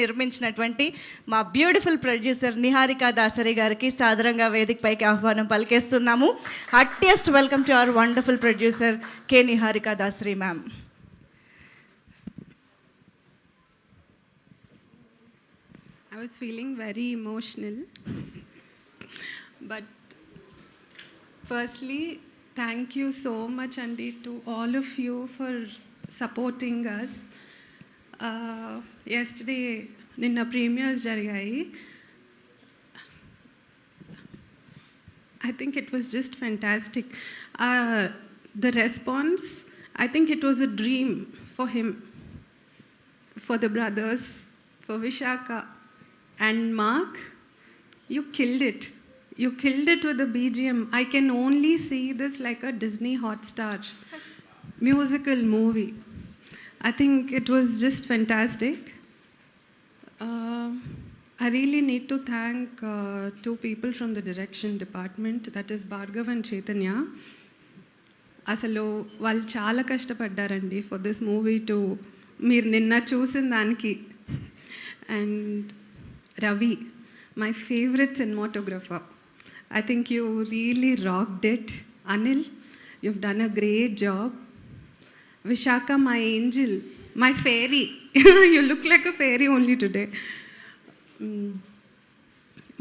నిర్మించినటువంటి మా beautiful producer Niharika Dasari గారికి సాదరంగా వేదికపైకి ఆహ్వానం పలికేస్తున్నాము. Heartiest welcome to our wonderful producer K Niharika Dasari ma'am. I was feeling very emotional. But firstly, thank you so much, Andy, to all of you for supporting us. Yesterday, ninna premieres జరిగాయి. I think it was just fantastic. The response, I think it was a dream for him, for the brothers, for Vishaka and Mark. You killed it. You killed it with the BGM. I can only see this like a Disney Hotstar musical movie. I think it was just fantastic. I really need to thank two people from the direction department, that is Bhargav and Chaitanya. అసలు వాళ్ళు చాలా కష్టపడ్డారండి for this movie to మీరు నిన్న చూసిన దానికి. And Ravi, my favourite cinematographer, I think you really rocked it. Anil, you've done a great job. Vishaka, my angel, my fairy. You look like a fairy only today.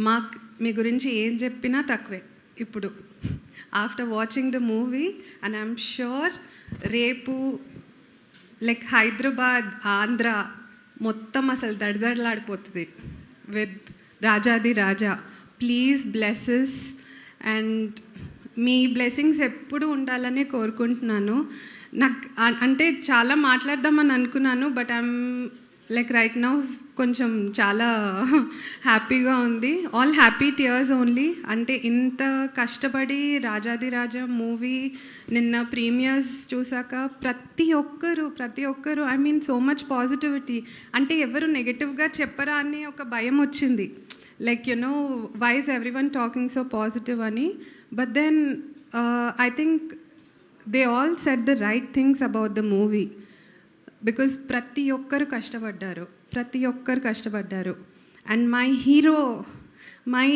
Mark, మీ గురించి ఏం చెప్పినా తక్కువే ఇప్పుడు after watching the movie. And I'm sure రేపు like Hyderabad, Andhra మొత్తం అసలు దడదడలాడిపోతుంది with Rajadhi Raja. Please blesses and మీ బ్లెస్సింగ్స్ ఎప్పుడు ఉండాలని కోరుకుంటున్నాను. నాకు అంటే చాలా మాట్లాడదామని అనుకున్నాను, but I'm like right now కొంచెం చాలా హ్యాపీగా ఉంది. All happy tears only. అంటే ఇంత కష్టపడి రాజాది రాజా మూవీ నిన్న ప్రీమియర్స్ చూసాక ప్రతి ఒక్కరు I mean so much positivity. అంటే ఎవరు నెగటివ్గా చెప్పరా అని ఒక భయం వచ్చింది. Like, you know, why is everyone talking so positive, Ani? But then I think they all said the right things about the movie. Because ప్రతి ఒక్కరు కష్టపడ్డారు. And my hero, my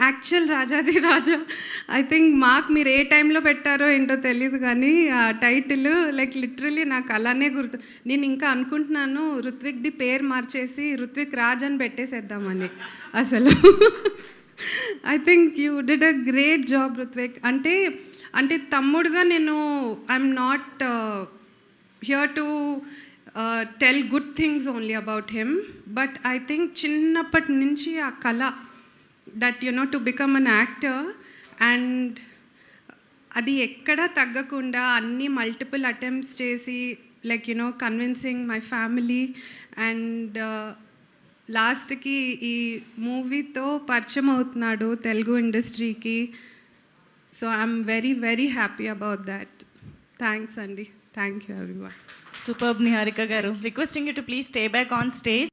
actual రాజాది రాజా, ఐ థింక్ మార్క్ మీరు ఏ టైంలో పెట్టారో ఏంటో తెలియదు కానీ ఆ టైటిల్ లైక్ లిటరలీ నాకు అలానే గుర్తు. నేను ఇంకా అనుకుంటున్నాను రుత్విక్ది పేరు మార్చేసి రుత్విక్ రాజ్ అని పెట్టేసేద్దామని. అసలు I think you did a great job Ruthvik. అంటే తమ్ముడుగా నేను I'm not here to tell good things only about him, but I think చిన్నప్పటి నుంచి ఆ కళ that you know to become an actor, and అది ఎక్కడా తగ్గకుండా అన్ని మల్టిపుల్ అటెంప్ట్స్ చేసి like you know convincing my family and లాస్ట్కి ఈ మూవీతో పరిచయం అవుతున్నాడు తెలుగు ఇండస్ట్రీకి. So I'm very very happy about that. Thanks అండి. Thank you everyone. Superb Niharika garu. Requesting you to please stay back on stage.